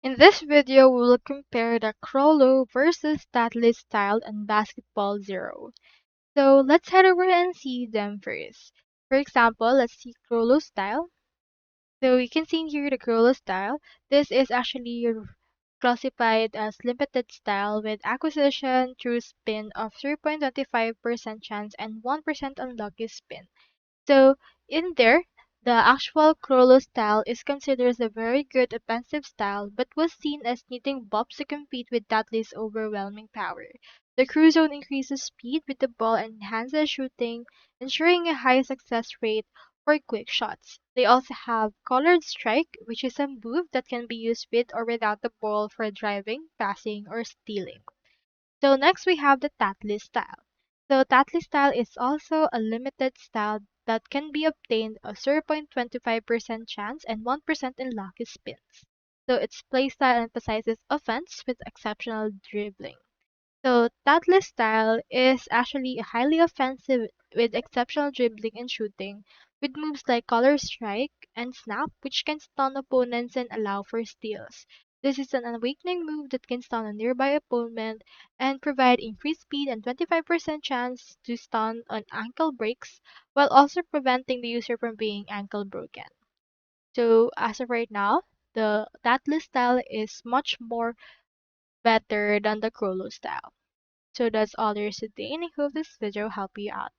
In this video, we will compare the Chrollo versus Tatlis style and Basketball Zero. So let's head over and see them first. For example, let's see Chrollo style. So you can see here the Chrollo style. This is actually classified as limited style with acquisition through spin of 0.25% chance and 1% unlucky spin. So in there, the actual Chrollo style is considered as a very good offensive style, but was seen as needing bobs to compete with Tatlis' overwhelming power. The crew zone increases speed with the ball and enhances shooting, ensuring a high success rate for quick shots. They also have colored strike, which is a move that can be used with or without the ball for driving, passing, or stealing. So next we have the Tatli style. So Tatli style is also a limited style that can be obtained a 0.25% chance and 1% in lucky spins. So its playstyle emphasizes offense with exceptional dribbling. So Tatlis style is actually highly offensive with exceptional dribbling and shooting, with moves like color strike and snap, which can stun opponents and allow for steals. This is an awakening move that can stun a nearby opponent and provide increased speed and 25% chance to stun on ankle breaks, while also preventing the user from being ankle broken. So as of right now, the Tatlis style is much more better than the Chrollo style. So that's all there is today, and I hope this video helped you out.